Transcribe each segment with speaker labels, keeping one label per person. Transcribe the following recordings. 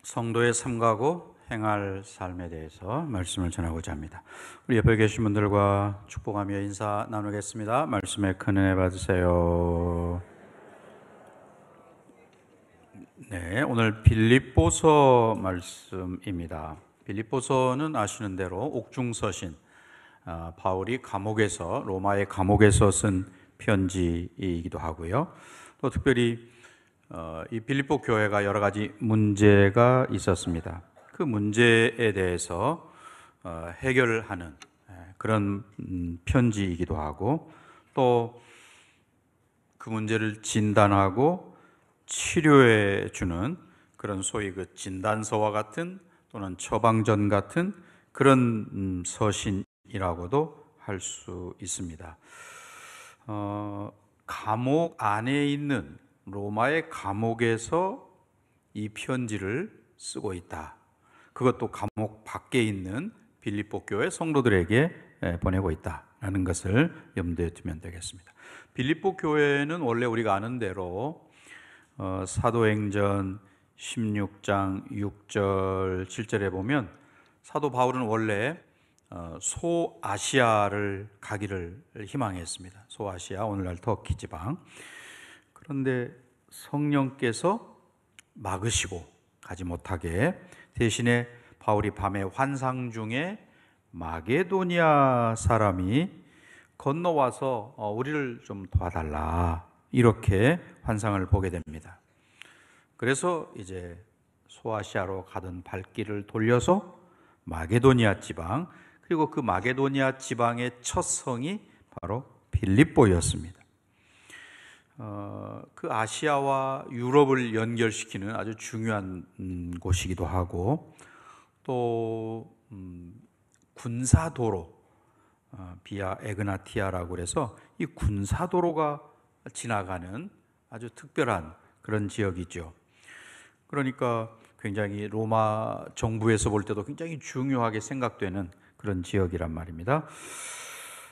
Speaker 1: 성도의 삶가고 행할 삶에 대해서 말씀을 전하고자 합니다. 우리 옆에 계신 분들과 축복하며 인사 나누겠습니다. 말씀에 큰 은혜 받으세요. 네, 오늘 빌립보서 말씀입니다. 빌립보서는 아시는 대로 옥중서신, 바울이 감옥에서, 로마의 감옥에서 쓴 편지이기도 하고요. 또 특별히 이 빌립보 교회가 여러 가지 문제가 있었습니다. 그 문제에 대해서 해결하는 그런 편지이기도 하고, 또 그 문제를 진단하고 치료해 주는 그런 소위 그 진단서와 같은 또는 처방전 같은 그런 서신이라고도 할 수 있습니다. 감옥 안에 있는 로마의 감옥에서 이 편지를 쓰고 있다. 그것도 감옥 밖에 있는 빌립보 교회 성도들에게 보내고 있다라는 것을 염두에 두면 되겠습니다. 빌립보 교회는 원래 우리가 아는 대로 사도행전 16장 6절 7절에 보면 사도 바울은 원래 소아시아를 가기를 희망했습니다. 소아시아, 오늘날 터키 지방. 그런데 성령께서 막으시고 가지 못하게, 대신에 바울이 밤에 환상 중에 마게도니아 사람이 건너와서 우리를 좀 도와달라, 이렇게 환상을 보게 됩니다. 그래서 이제 소아시아로 가던 발길을 돌려서 마게도니아 지방, 그리고 그 마게도니아 지방의 첫 성이 바로 빌립보였습니다. 그 아시아와 유럽을 연결시키는 아주 중요한 곳이기도 하고, 또 군사도로, 비아 에그나티아라고 그래서 이 군사도로가 지나가는 아주 특별한 그런 지역이죠. 그러니까 굉장히 로마 정부에서 볼 때도 굉장히 중요하게 생각되는 그런 지역이란 말입니다.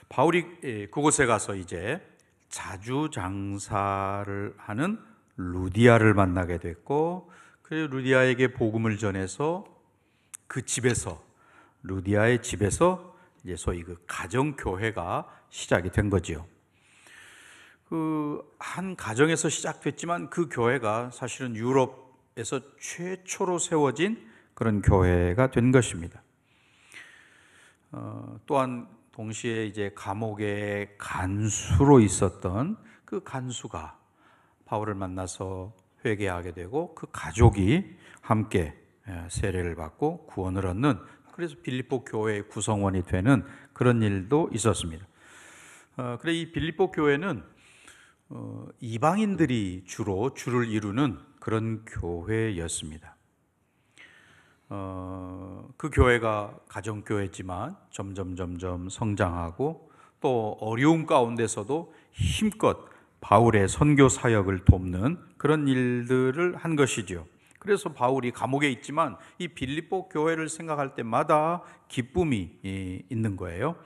Speaker 1: 바울이 그곳에 가서 이제 자주 장사를 하는 루디아를 만나게 됐고, 그 루디아에게 복음을 전해서 그 집에서, 루디아의 집에서 이제 소위 그 가정교회가 시작이 된 거지요. 그 한 가정에서 시작됐지만 그 교회가 사실은 유럽에서 최초로 세워진 그런 교회가 된 것입니다. 또한 동시에 이제 감옥의 간수로 있었던 그 간수가 바울을 만나서 회개하게 되고, 그 가족이 함께 세례를 받고 구원을 얻는, 그래서 빌립보 교회의 구성원이 되는 그런 일도 있었습니다. 그래 이 빌립보 교회는 이방인들이 주로 줄을 이루는 그런 교회였습니다. 그 교회가 가정교회지만 점점 성장하고, 또 어려운 가운데서도 힘껏 바울의 선교 사역을 돕는 그런 일들을 한 것이죠. 그래서 바울이 감옥에 있지만 이 빌립보 교회를 생각할 때마다 기쁨이 있는 거예요.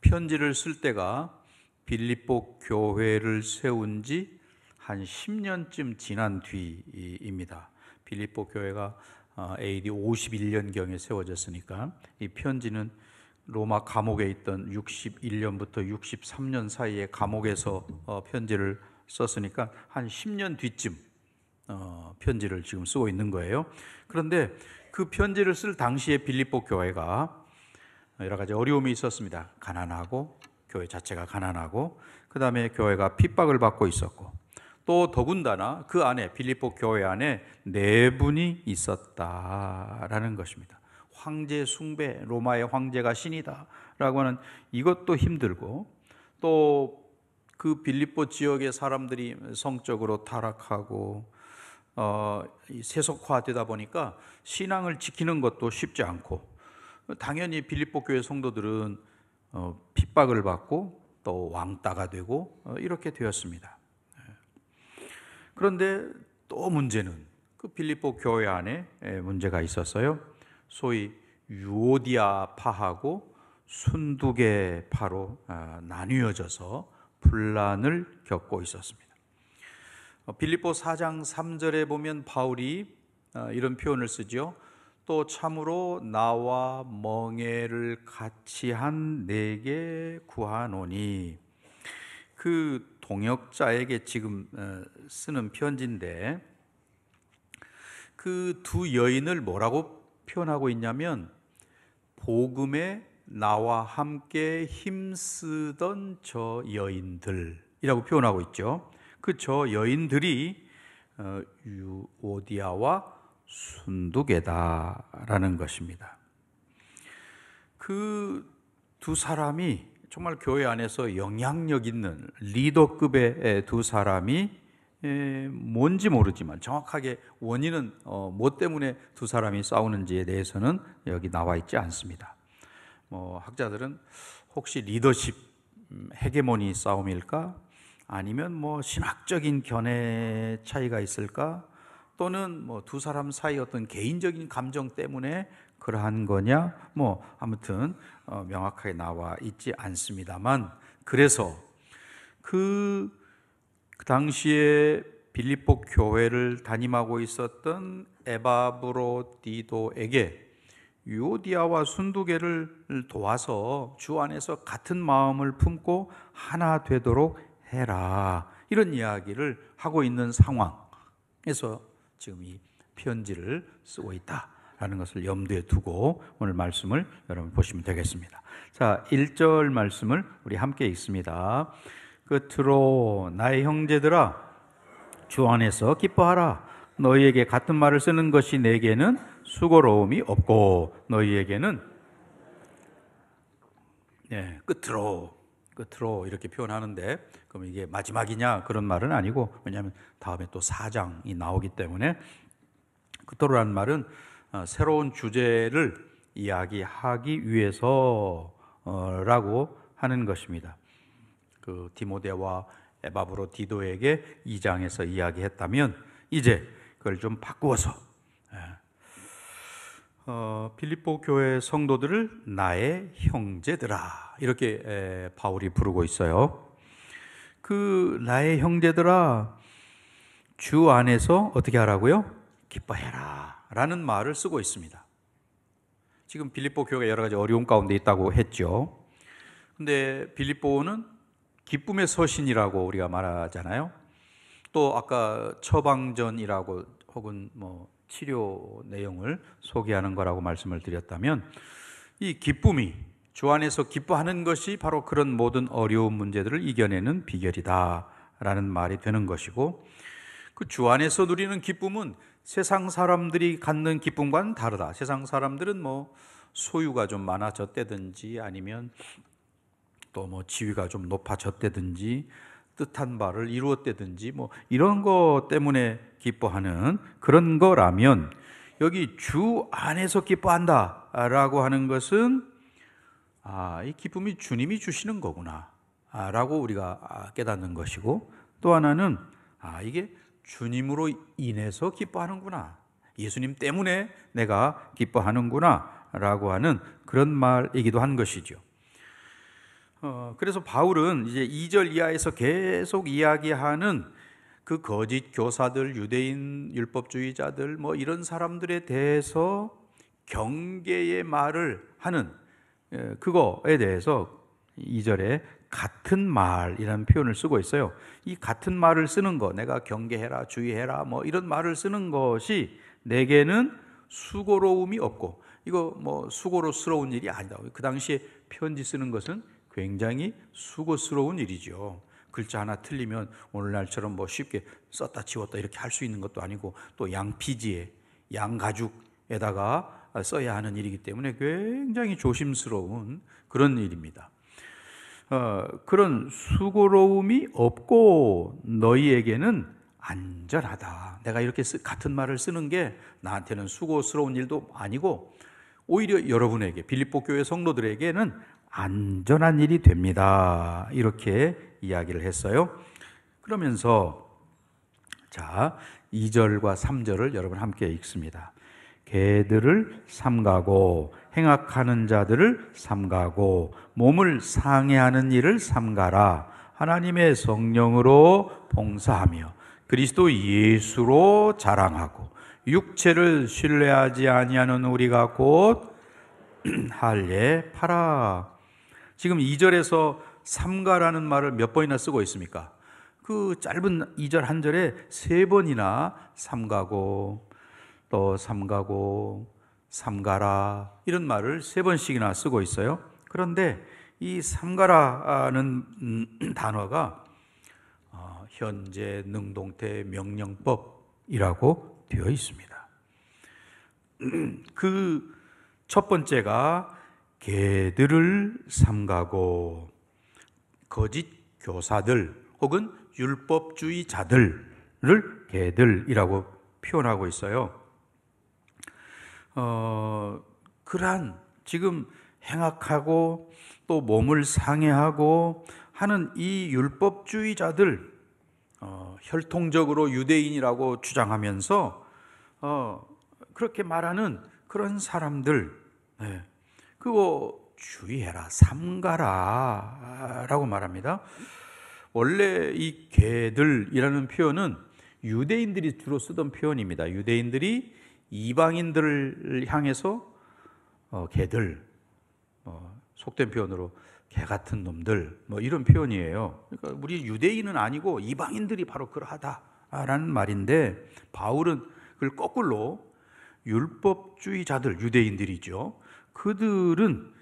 Speaker 1: 편지를 쓸 때가 빌립보 교회를 세운 지 한 10년쯤 지난 뒤입니다. 빌립보 교회가 AD 51년경에 세워졌으니까 이 편지는 로마 감옥에 있던 61년부터 63년 사이에 감옥에서 편지를 썼으니까 한 10년 뒤쯤 편지를 지금 쓰고 있는 거예요. 그런데 그 편지를 쓸 당시에 빌립보 교회가 여러 가지 어려움이 있었습니다. 가난하고, 교회 자체가 가난하고, 그 다음에 교회가 핍박을 받고 있었고, 또 더군다나 그 안에, 빌립보 교회 안에 내분이 있었다라는 것입니다. 황제 숭배, 로마의 황제가 신이다 라고 하는 이것도 힘들고, 또 그 빌립보 지역의 사람들이 성적으로 타락하고 세속화되다 보니까 신앙을 지키는 것도 쉽지 않고, 당연히 빌립보 교회 성도들은 핍박을 받고 또 왕따가 되고 이렇게 되었습니다. 그런데 또 문제는 그 빌립보 교회 안에 문제가 있었어요. 소위 유오디아파하고 순두계파로 나뉘어져서 분란을 겪고 있었습니다. 빌립보 4장 3절에 보면 바울이 이런 표현을 쓰죠. 또 참으로 나와 멍에를 같이 한 내게 구하노니. 그 동역자에게 지금 쓰는 편지인데 그 두 여인을 뭐라고 표현하고 있냐면 복음에 나와 함께 힘쓰던 저 여인들이라고 표현하고 있죠. 그 저 여인들이 유오디아와 순두계다라는 것입니다. 그 두 사람이 정말 교회 안에서 영향력 있는 리더급의 두 사람이 뭔지 모르지만 정확하게 원인은 뭐 때문에 두 사람이 싸우는지에 대해서는 여기 나와 있지 않습니다. 학자들은 혹시 리더십 헤게모니 싸움일까? 아니면 신학적인 견해 차이가 있을까? 또는 두 사람 사이 어떤 개인적인 감정 때문에 그러한 거냐? 아무튼 명확하게 나와 있지 않습니다만, 그래서 그 당시에 빌립보 교회를 담임하고 있었던 에바브로디도에게 유오디아와 순두계를 도와서 주 안에서 같은 마음을 품고 하나 되도록 해라, 이런 이야기를 하고 있는 상황에서 지금 이 편지를 쓰고 있다라는 것을 염두에 두고 오늘 말씀을 여러분 보시면 되겠습니다. 자, 1절 말씀을 우리 함께 읽습니다. 끝으로 나의 형제들아, 주 안에서 기뻐하라. 너희에게 같은 말을 쓰는 것이 내게는 수고로움이 없고 너희에게는 끝으로 이렇게 표현하는데, 그럼 이게 마지막이냐 그런 말은 아니고, 왜냐하면 다음에 또 4장이 나오기 때문에 끝으로라는 말은 새로운 주제를 이야기하기 위해서라고 하는 것입니다. 그 디모데와 에바브로디도에게 2장에서 이야기했다면 이제 그걸 좀 바꾸어서 빌립보 교회 성도들을 나의 형제들아, 이렇게 바울이 부르고 있어요. 그 나의 형제들아, 주 안에서 어떻게 하라고요? 기뻐해라 라는 말을 쓰고 있습니다. 지금 빌립보 교회가 여러 가지 어려움 가운데 있다고 했죠. 근데 빌립보는 기쁨의 서신이라고 우리가 말하잖아요. 또 아까 처방전이라고 혹은 치료 내용을 소개하는 거라고 말씀을 드렸다면, 이 기쁨이 주 안에서 기뻐하는 것이 바로 그런 모든 어려운 문제들을 이겨내는 비결이다라는 말이 되는 것이고, 그 주 안에서 누리는 기쁨은 세상 사람들이 갖는 기쁨과는 다르다. 세상 사람들은 소유가 좀 많아졌다든지 아니면 또 지위가 좀 높아졌다든지 뜻한 바를 이루었다든지 이런 것 때문에 기뻐하는 그런 거라면, 여기 주 안에서 기뻐한다라고 하는 것은 이 기쁨이 주님이 주시는 거구나 라고 우리가 깨닫는 것이고, 또 하나는 이게 주님으로 인해서 기뻐하는구나, 예수님 때문에 내가 기뻐하는구나 라고 하는 그런 말이기도 한 것이죠. 그래서 바울은 이제 2절 이하에서 계속 이야기하는 그 거짓 교사들, 유대인 율법주의자들 이런 사람들에 대해서 경계의 말을 하는 그거에 대해서 2절에 같은 말이라는 표현을 쓰고 있어요. 이 같은 말을 쓰는 거, 내가 경계해라, 주의해라 이런 말을 쓰는 것이 내게는 수고로움이 없고, 이거 수고스러운 일이 아니다. 그 당시에 편지 쓰는 것은 굉장히 수고스러운 일이죠. 글자 하나 틀리면 오늘날처럼 쉽게 썼다 지웠다 이렇게 할 수 있는 것도 아니고, 또 양피지에 양가죽에다가 써야 하는 일이기 때문에 굉장히 조심스러운 그런 일입니다. 그런 수고로움이 없고 너희에게는 안전하다. 내가 이렇게 같은 말을 쓰는 게 나한테는 수고스러운 일도 아니고, 오히려 여러분에게, 빌립보 교회 성도들에게는 안전한 일이 됩니다. 이렇게 이야기를 했어요. 그러면서 2절과 3절을 여러분 함께 읽습니다. 개들을 삼가고 행악하는 자들을 삼가고 몸을 상해하는 일을 삼가라. 하나님의 성령으로 봉사하며 그리스도 예수로 자랑하고 육체를 신뢰하지 아니하는 우리가 곧 할례하라. 지금 2절에서 삼가라는 말을 몇 번이나 쓰고 있습니까? 그 짧은 2절 한 절에 3번이나 삼가고 또 삼가고 삼가라 이런 말을 3번씩이나 쓰고 있어요. 그런데 이 삼가라는 단어가 현재 능동태 명령법이라고 되어 있습니다. 그 첫 번째가 개들을 삼가고 거짓 교사들 혹은 율법주의자들을 개들이라고 표현하고 있어요. 그러한 지금 행악하고 또 몸을 상해하고 하는 이 율법주의자들, 혈통적으로 유대인이라고 주장하면서 그렇게 말하는 그런 사람들, 그거 주의해라, 삼가라 라고 말합니다. 원래 이 개들이라는 표현은 유대인들이 주로 쓰던 표현입니다. 유대인들이 이방인들을 향해서 개들, 속된 표현으로 개 같은 놈들, 이런 표현이에요. 그러니까 우리 유대인은 아니고 이방인들이 바로 그러하다라는 말인데, 바울은 그걸 거꾸로 율법주의자들, 유대인들이죠. 그들은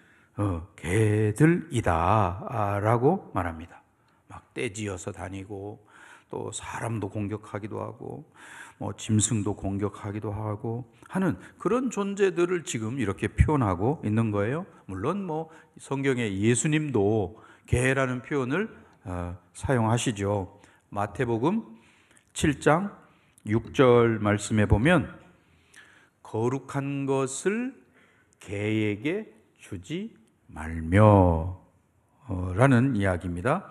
Speaker 1: 개들이다 라고 말합니다. 막 떼지어서 다니고 또 사람도 공격하기도 하고 짐승도 공격하기도 하고 하는 그런 존재들을 지금 이렇게 표현하고 있는 거예요. 물론 성경에 예수님도 개라는 표현을 사용하시죠. 마태복음 7장 6절 말씀에 보면 거룩한 것을 개에게 주지 말며 라는 이야기입니다.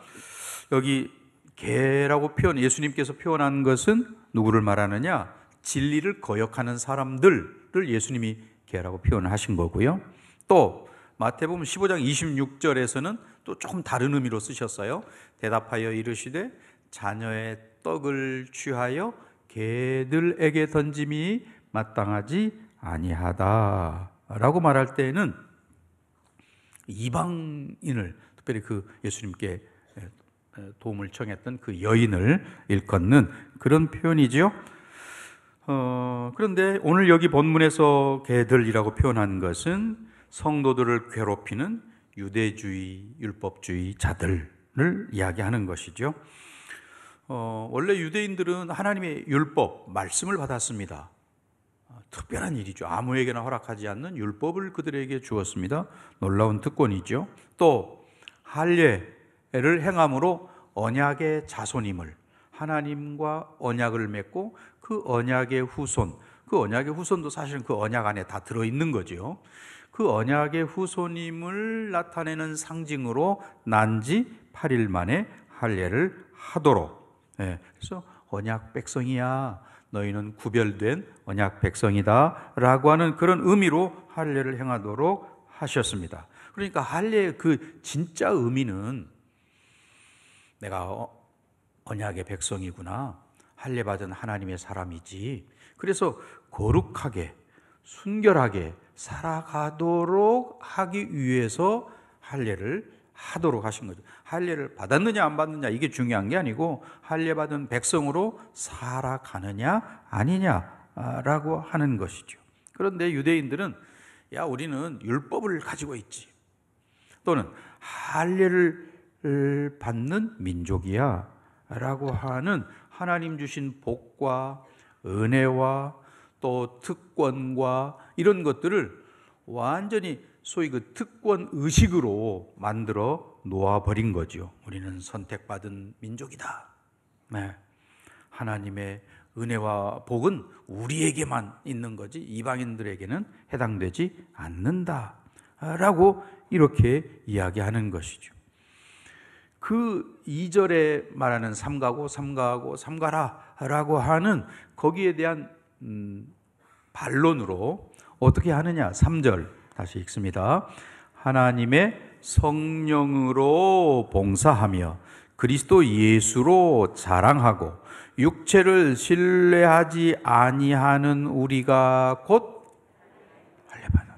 Speaker 1: 여기 개라고 예수님께서 표현한 것은 누구를 말하느냐? 진리를 거역하는 사람들을 예수님이 개라고 표현하신 거고요. 또 마태복음 15장 26절에서는 또 조금 다른 의미로 쓰셨어요. 대답하여 이르시되 자녀의 떡을 취하여 개들에게 던짐이 마땅하지 아니하다 라고 말할 때에는 이방인을, 특별히 그 예수님께 도움을 청했던 그 여인을 일컫는 그런 표현이죠. 그런데 오늘 여기 본문에서 개들이라고 표현한 것은 성도들을 괴롭히는 유대주의, 율법주의자들을 이야기하는 것이죠. 원래 유대인들은 하나님의 율법, 말씀을 받았습니다. 특별한 일이죠. 아무에게나 허락하지 않는 율법을 그들에게 주었습니다. 놀라운 특권이죠. 또 할례를 행함으로 언약의 자손임을, 하나님과 언약을 맺고 그 언약의 후손, 그 언약의 후손도 사실은 그 언약 안에 다 들어있는 거죠. 그 언약의 후손임을 나타내는 상징으로 난지 8일 만에 할례를 하도록, 그래서 언약 백성이야, 너희는 구별된 언약 백성이다 라고 하는 그런 의미로 할례를 행하도록 하셨습니다. 그러니까 할례의 그 진짜 의미는 내가 언약의 백성이구나, 할례 받은 하나님의 사람이지, 그래서 거룩하게 순결하게 살아가도록 하기 위해서 할례를 하도록 하신 거죠. 할례를 받았느냐 안 받느냐 이게 중요한 게 아니고 할례 받은 백성으로 살아가느냐 아니냐라고 하는 것이죠. 그런데 유대인들은 야, 우리는 율법을 가지고 있지, 또는 할례를 받는 민족이야 라고 하는 하나님 주신 복과 은혜와 또 특권과 이런 것들을 완전히 소위 그 특권 의식으로 만들어 놓아버린 거죠. 우리는 선택받은 민족이다. 하나님의 은혜와 복은 우리에게만 있는 거지 이방인들에게는 해당되지 않는다 라고 이렇게 이야기하는 것이죠. 그 2절에 말하는 삼가고 삼가하고 삼가라 라고 하는 거기에 대한 반론으로 어떻게 하느냐, 3절 다시 읽습니다. 하나님의 성령으로 봉사하며 그리스도 예수로 자랑하고 육체를 신뢰하지 아니하는 우리가 곧 할례받아.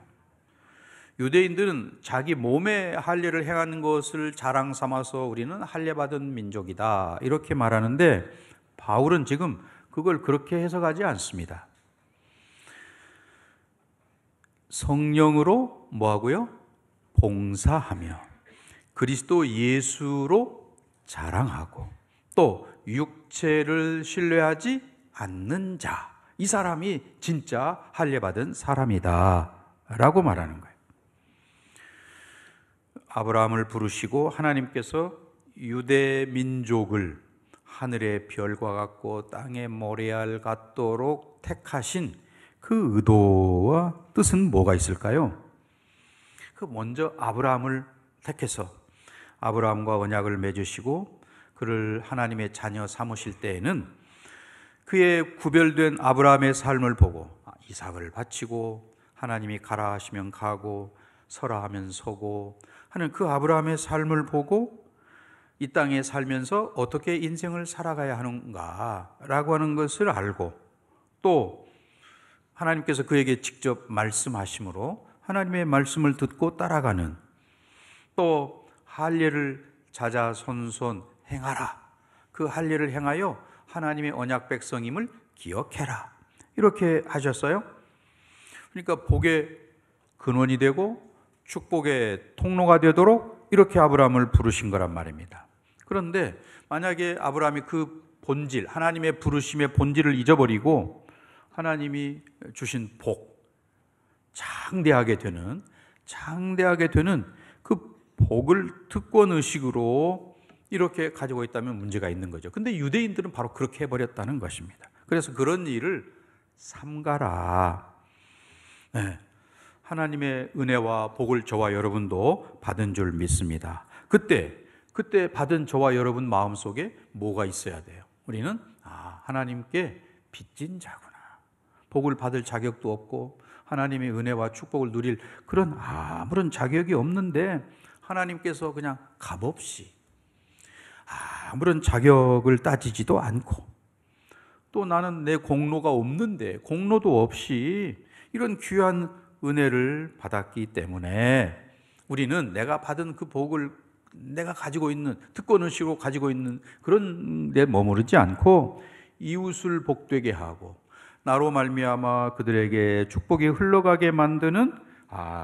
Speaker 1: 유대인들은 자기 몸의 할례를 행하는 것을 자랑 삼아서 우리는 할례받은 민족이다 이렇게 말하는데, 바울은 지금 그걸 그렇게 해석하지 않습니다. 성령으로 뭐하고요? 봉사하며 그리스도 예수로 자랑하고 또 육체를 신뢰하지 않는 자, 이 사람이 진짜 할례받은 사람이다 라고 말하는 거예요. 아브라함을 부르시고 하나님께서 유대 민족을 하늘의 별과 같고 땅의 모래알 같도록 택하신 그 의도와 뜻은 뭐가 있을까요? 그 먼저 아브라함을 택해서 아브라함과 언약을 맺으시고 그를 하나님의 자녀 삼으실 때에는 그의 구별된 아브라함의 삶을 보고 이삭을 바치고 하나님이 가라 하시면 가고 서라 하면 서고 하는 그 아브라함의 삶을 보고 이 땅에 살면서 어떻게 인생을 살아가야 하는가라고 하는 것을 알고, 또 하나님께서 그에게 직접 말씀하심으로 하나님의 말씀을 듣고 따라가는, 또 할례를 자자손손 행하라, 그 할례를 행하여 하나님의 언약 백성임을 기억해라, 이렇게 하셨어요. 그러니까 복의 근원이 되고 축복의 통로가 되도록 이렇게 아브라함을 부르신 거란 말입니다. 그런데 만약에 아브라함이 그 본질, 하나님의 부르심의 본질을 잊어버리고 하나님이 주신 복, 장대하게 되는 그 복을 특권의식으로 이렇게 가지고 있다면 문제가 있는 거죠. 근데 유대인들은 바로 그렇게 해버렸다는 것입니다. 그래서 그런 일을 삼가라. 네. 하나님의 은혜와 복을 저와 여러분도 받은 줄 믿습니다. 그때 받은 저와 여러분 마음속에 뭐가 있어야 돼요? 우리는 하나님께 빚진 자구나. 복을 받을 자격도 없고 하나님의 은혜와 축복을 누릴 그런 아무런 자격이 없는데 하나님께서 그냥 값없이 아무런 자격을 따지지도 않고, 또 나는 내 공로가 없는데 공로도 없이 이런 귀한 은혜를 받았기 때문에 우리는 내가 받은 그 복을 내가 가지고 있는 특권의식으로 가지고 있는 그런 데 머무르지 않고 이웃을 복되게 하고 나로 말미암아 그들에게 축복이 흘러가게 만드는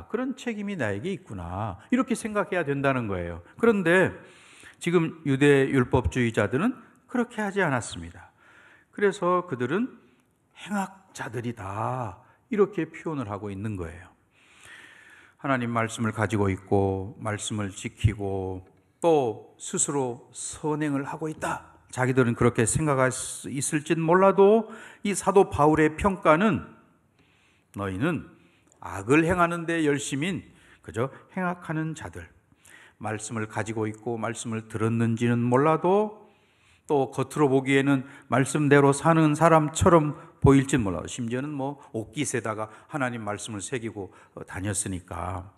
Speaker 1: 그런 책임이 나에게 있구나, 이렇게 생각해야 된다는 거예요. 그런데 지금 유대 율법주의자들은 그렇게 하지 않았습니다. 그래서 그들은 행악자들이다, 이렇게 표현을 하고 있는 거예요. 하나님 말씀을 가지고 있고 말씀을 지키고 또 스스로 선행을 하고 있다, 자기들은 그렇게 생각할 수 있을진 몰라도 이 사도 바울의 평가는 너희는 악을 행하는 데 열심인 그저 행악하는 자들, 말씀을 가지고 있고 말씀을 들었는지는 몰라도 또 겉으로 보기에는 말씀대로 사는 사람처럼 보일진 몰라도 심지어는 옷깃에다가 하나님 말씀을 새기고 다녔으니까,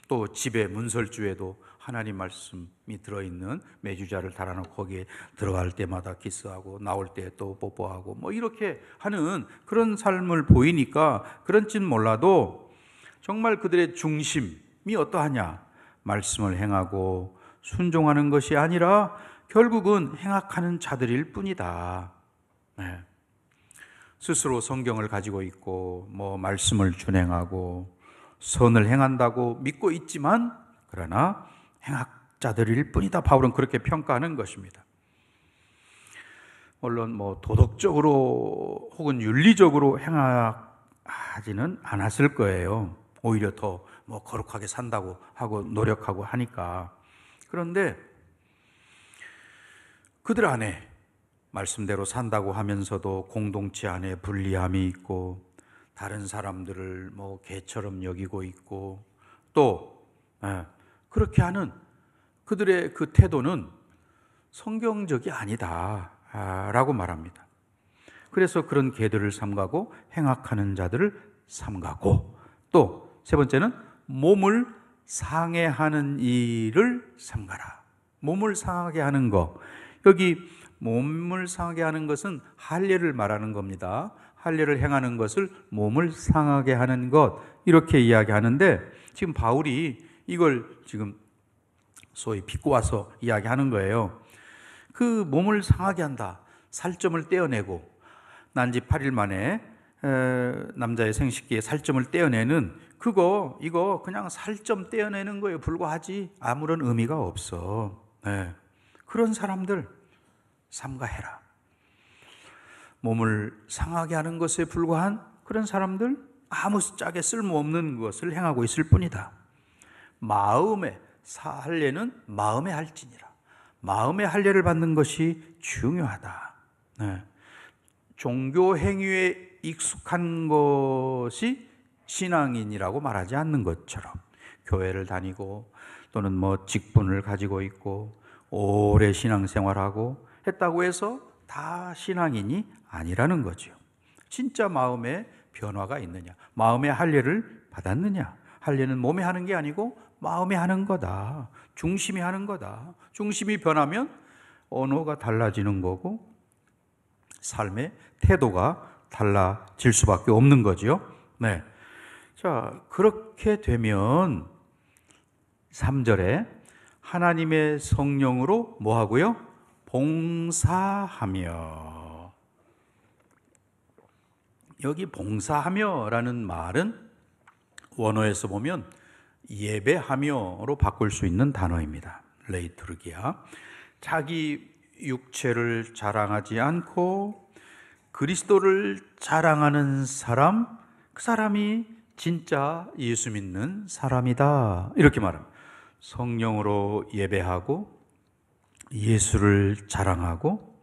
Speaker 1: 또 집에 문설주에도 하나님 말씀이 들어있는 메주자를 달아놓고 거기에 들어갈 때마다 키스하고 나올 때 또 뽀뽀하고 이렇게 하는 그런 삶을 보이니까 그런지는 몰라도 정말 그들의 중심이 어떠하냐, 말씀을 행하고 순종하는 것이 아니라 결국은 행악하는 자들일 뿐이다. 네. 스스로 성경을 가지고 있고 말씀을 준행하고 선을 행한다고 믿고 있지만 그러나 행악자들일 뿐이다. 바울은 그렇게 평가하는 것입니다. 물론 도덕적으로 혹은 윤리적으로 행하지는 않았을 거예요. 오히려 더 거룩하게 산다고 하고 노력하고 하니까. 그런데 그들 안에 말씀대로 산다고 하면서도 공동체 안에 불리함이 있고 다른 사람들을 개처럼 여기고 있고 또 그렇게 하는 그들의 그 태도는 성경적이 아니다 라고 말합니다. 그래서 그런 개들을 삼가고 행악하는 자들을 삼가고, 또 세 번째는 몸을 상해하는 일을 삼가라. 몸을 상하게 하는 거, 여기 몸을 상하게 하는 것은 할례를 말하는 겁니다. 할례를 행하는 것을 몸을 상하게 하는 것, 이렇게 이야기하는데, 지금 바울이 이걸 지금 소위 비꼬아서 이야기하는 거예요. 그 몸을 상하게 한다, 살점을 떼어내고, 난지 8일 만에 남자의 생식기에 살점을 떼어내는 이거 그냥 살점 떼어내는 거에 불과하지 아무런 의미가 없어. 그런 사람들 삼가해라. 몸을 상하게 하는 것에 불과한 그런 사람들, 아무짝에 쓸모없는 것을 행하고 있을 뿐이다. 마음의 할례는 마음의 할지니라. 마음의 할례를 받는 것이 중요하다. 종교 행위에 익숙한 것이 신앙인이라고 말하지 않는 것처럼, 교회를 다니고 또는 직분을 가지고 있고 오래 신앙생활하고 했다고 해서 다 신앙인이 아니라는 거죠. 진짜 마음에 변화가 있느냐, 마음의 할례를 받았느냐. 할례는 몸에 하는 게 아니고 마음에 하는 거다. 중심이 하는 거다. 중심이 변하면 언어가 달라지는 거고 삶의 태도가 달라질 수밖에 없는 거죠. 자, 그렇게 되면 3절에 하나님의 성령으로 뭐 하고요? 봉사하며. 여기 봉사하며라는 말은 원어에서 보면 예배하며로 바꿀 수 있는 단어입니다. 레이투르기아. 자기 육체를 자랑하지 않고 그리스도를 자랑하는 사람, 그 사람이 진짜 예수 믿는 사람이다, 이렇게 말합니다. 성령으로 예배하고 예수를 자랑하고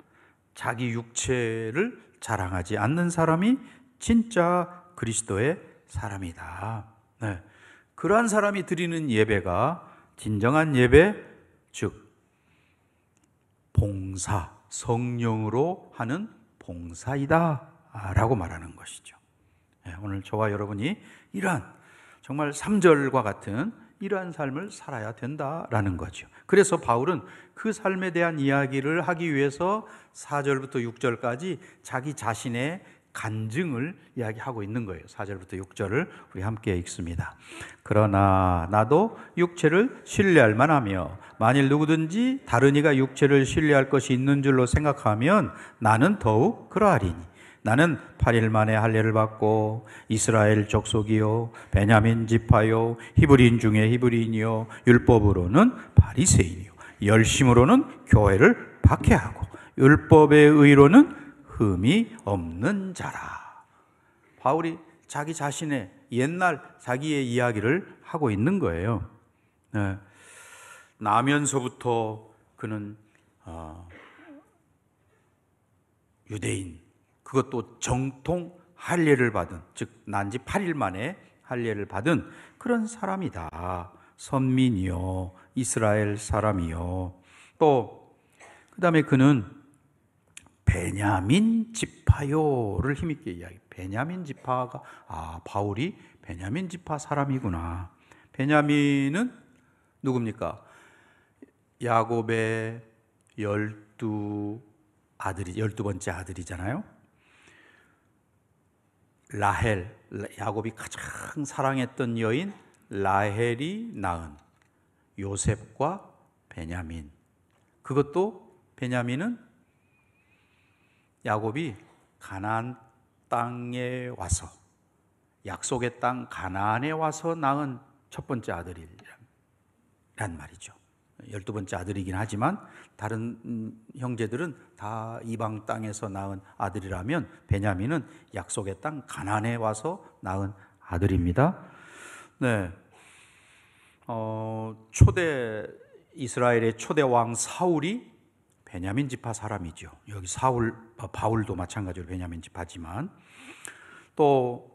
Speaker 1: 자기 육체를 자랑하지 않는 사람이 진짜 그리스도의 사람이다. 그러한 사람이 드리는 예배가 진정한 예배, 즉 봉사, 성령으로 하는 봉사이다 라고 말하는 것이죠. 오늘 저와 여러분이 이러한 정말 3절과 같은 이러한 삶을 살아야 된다라는 거죠. 그래서 바울은 그 삶에 대한 이야기를 하기 위해서 4절부터 6절까지 자기 자신의 간증을 이야기하고 있는 거예요. 4절부터 6절을 우리 함께 읽습니다. 그러나 나도 육체를 신뢰할 만하며 만일 누구든지 다른 이가 육체를 신뢰할 것이 있는 줄로 생각하면 나는 더욱 그러하리니 나는 8일 만에 할례를 받고 이스라엘 족속이요 베냐민 지파요 히브리인 중에 히브리인이요 율법으로는 바리새인이요 열심으로는 교회를 박해하고 율법의 의로는 흠이 없는 자라. 바울이 자기 자신의 옛날 자기의 이야기를 하고 있는 거예요. 나면서부터 그는 유대인, 그것도 정통 할례를 받은, 즉 난지 8일 만에 할례를 받은 그런 사람이다. 선민이요 이스라엘 사람이요. 또 그 다음에 그는 베냐민 지파요를 힘있게 이야기해요. 베냐민 지파가, 바울이 베냐민 지파 사람이구나. 베냐민은 누굽니까? 야곱의 12번째 아들이잖아요. 라헬, 야곱이 가장 사랑했던 여인 라헬이 낳은 요셉과 베냐민. 그것도 베냐민은 야곱이 가나안 땅에 와서, 약속의 땅 가나안에 와서 낳은 첫 번째 아들이란 말이죠. 12번째 아들이긴 하지만 다른 형제들은 다 이방 땅에서 낳은 아들이라면 베냐민은 약속의 땅 가나안에 와서 낳은 아들입니다. 이스라엘의 초대 왕 사울이 베냐민 지파 사람이죠. 여기 바울도 마찬가지로 베냐민 지파지만, 또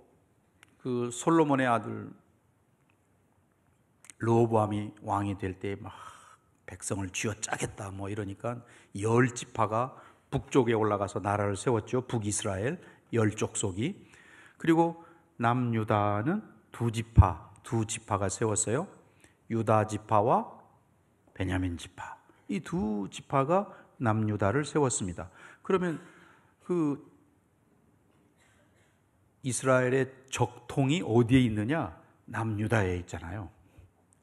Speaker 1: 그 솔로몬의 아들 르호보암이 왕이 될 때 막 백성을 쥐어짜겠다 이러니까 10지파가 북쪽에 올라가서 나라를 세웠죠. 북이스라엘 10족속이. 그리고 남유다는 두 지파가 세웠어요. 유다 지파와 베냐민 지파. 이 두 지파가 남유다를 세웠습니다. 그러면 그 이스라엘의 적통이 어디에 있느냐? 남유다에 있잖아요.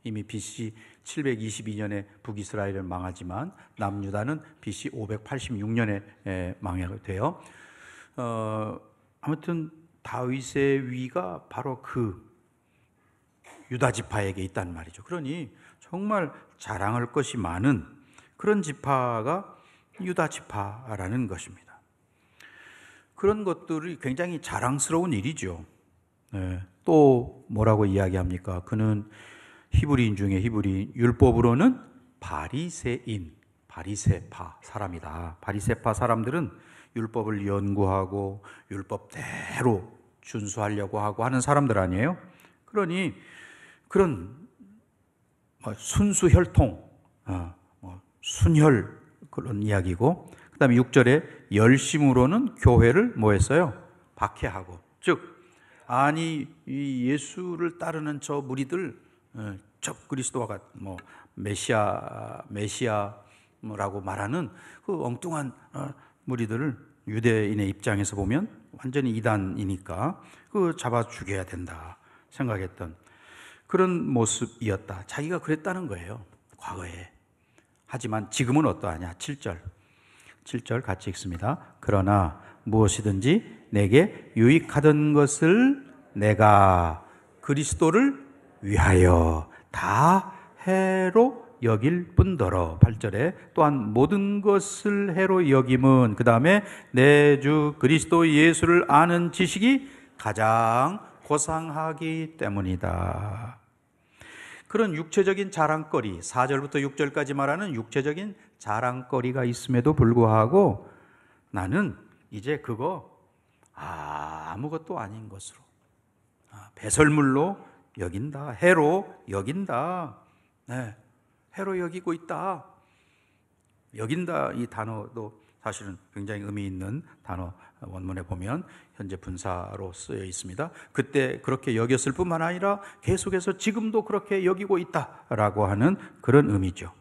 Speaker 1: 이미 BC 722년에 북이스라엘은 망하지만 남유다는 BC 586년에 망하게 돼요. 아무튼 다윗의 위가 바로 그 유다 지파에게 있단 말이죠. 그러니 정말 자랑할 것이 많은 그런 지파가 유다 지파라는 것입니다. 그런 것들이 굉장히 자랑스러운 일이죠. 또 뭐라고 이야기합니까? 그는 히브리인 중에 히브리인, 율법으로는 바리새인, 바리새파 사람이다. 바리새파 사람들은 율법을 연구하고 율법대로 준수하려고 하고 하는 사람들 아니에요? 그러니 그런 순수 혈통, 순혈 그런 이야기고, 그 다음에 6절에 열심으로는 교회를 뭐 했어요? 박해하고. 즉, 아니, 이 예수를 따르는 저 무리들, 저 그리스도가 뭐 메시아라고 말하는 그 엉뚱한 무리들을 유대인의 입장에서 보면 완전히 이단이니까 그 잡아 죽여야 된다 생각했던 그런 모습이었다. 자기가 그랬다는 거예요, 과거에. 하지만 지금은 어떠하냐? 7절 같이 읽습니다. 그러나 무엇이든지 내게 유익하던 것을 내가 그리스도를 위하여 다 해로 여길 뿐더러. 8절에 또한 모든 것을 해로 여김은, 그 다음에 내 주 그리스도 예수를 아는 지식이 가장 고상하기 때문이다. 그런 육체적인 자랑거리, 4절부터 6절까지 말하는 육체적인 자랑거리가 있음에도 불구하고 나는 이제 그거 아무것도 아닌 것으로, 배설물로 여긴다, 해로 여긴다. 네, 해로 여기고 있다. 여긴다, 이 단어도 사실은 굉장히 의미 있는 단어, 원문에 보면 현재 분사로 쓰여 있습니다. 그때 그렇게 여겼을 뿐만 아니라 계속해서 지금도 그렇게 여기고 있다라고 하는 그런 의미죠.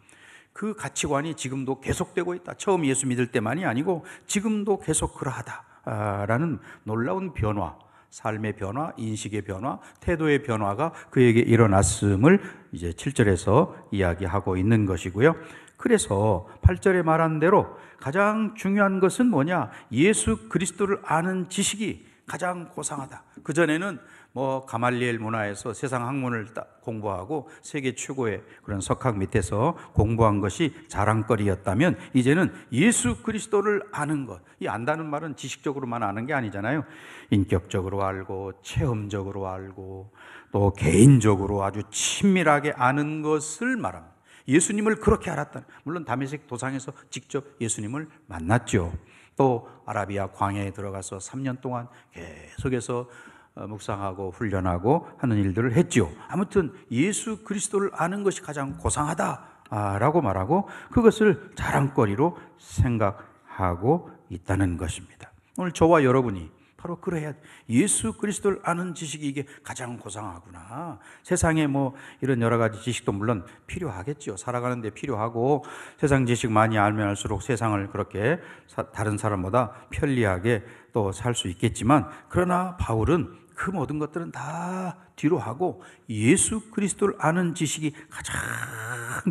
Speaker 1: 그 가치관이 지금도 계속되고 있다. 처음 예수 믿을 때만이 아니고 지금도 계속 그러하다라는 놀라운 변화, 삶의 변화, 인식의 변화, 태도의 변화가 그에게 일어났음을 이제 7절에서 이야기하고 있는 것이고요. 그래서 8절에 말한 대로 가장 중요한 것은 뭐냐? 예수 그리스도를 아는 지식이 가장 고상하다. 그전에는 뭐 가말리엘 문화에서 세상 학문을 공부하고 세계 최고의 그런 석학 밑에서 공부한 것이 자랑거리였다면, 이제는 예수 그리스도를 아는 것. 이 안다는 말은 지식적으로만 아는 게 아니잖아요. 인격적으로 알고 체험적으로 알고 또 개인적으로 아주 친밀하게 아는 것을 말합니다. 예수님을 그렇게 알았다. 물론 다메섹 도상에서 직접 예수님을 만났죠. 또 아라비아 광야에 들어가서 3년 동안 계속해서 묵상하고 훈련하고 하는 일들을 했죠. 아무튼 예수 그리스도를 아는 것이 가장 고상하다라고 말하고 그것을 자랑거리로 생각하고 있다는 것입니다. 오늘 저와 여러분이 바로 그래야, 예수 그리스도를 아는 지식이 이게 가장 고상하구나. 세상에 뭐 이런 여러 가지 지식도 물론 필요하겠죠. 살아가는 데 필요하고, 세상 지식 많이 알면 알수록 세상을 그렇게 다른 사람보다 편리하게 또 살 수 있겠지만, 그러나 바울은 그 모든 것들은 다 뒤로 하고 예수 그리스도를 아는 지식이 가장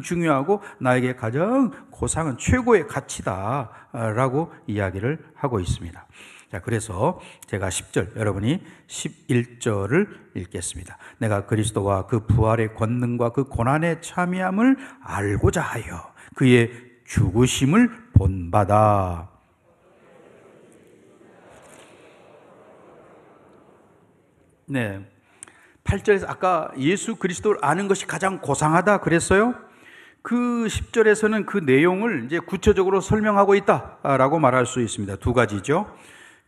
Speaker 1: 중요하고 나에게 가장 고상한 최고의 가치다라고 이야기를 하고 있습니다. 자, 그래서 제가 10절, 여러분이 11절을 읽겠습니다. 내가 그리스도와 그 부활의 권능과 그 고난의 참여함을 알고자 하여 그의 죽으심을 본받아. 네, 8절에서 아까 예수 그리스도를 아는 것이 가장 고상하다 그랬어요. 그 10절에서는 그 내용을 이제 구체적으로 설명하고 있다라고 말할 수 있습니다. 두 가지죠.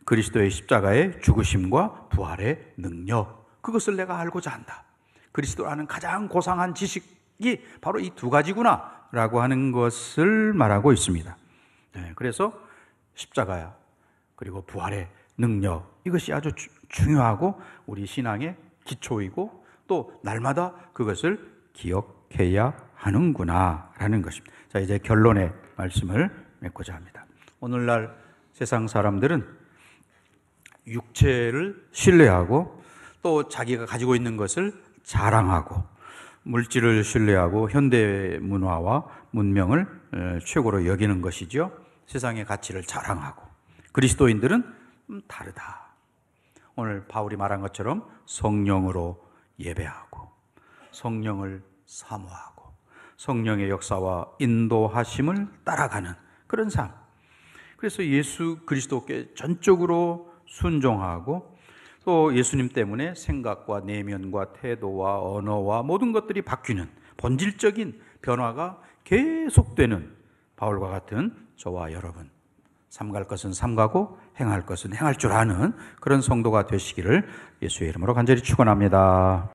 Speaker 1: 그리스도의 십자가의 죽으심과 부활의 능력, 그것을 내가 알고자 한다. 그리스도를 아는 가장 고상한 지식이 바로 이 두 가지구나 라고 하는 것을 말하고 있습니다. 네, 그래서 십자가야 그리고 부활의 능력, 이것이 아주 중요하고 우리 신앙의 기초이고 또 날마다 그것을 기억해야 하는구나 라는 것입니다. 자, 이제 결론의 말씀을 맺고자 합니다. 오늘날 세상 사람들은 육체를 신뢰하고 또 자기가 가지고 있는 것을 자랑하고 물질을 신뢰하고 현대 문화와 문명을 최고로 여기는 것이죠. 세상의 가치를 자랑하고. 그리스도인들은 다르다. 오늘 바울이 말한 것처럼 성령으로 예배하고 성령을 사모하고 성령의 역사와 인도하심을 따라가는 그런 삶. 그래서 예수 그리스도께 전적으로 순종하고 또 예수님 때문에 생각과 내면과 태도와 언어와 모든 것들이 바뀌는 본질적인 변화가 계속되는 바울과 같은 저와 여러분, 삼갈 것은 삼가고 행할 것은 행할 줄 아는 그런 성도가 되시기를 예수의 이름으로 간절히 축원합니다.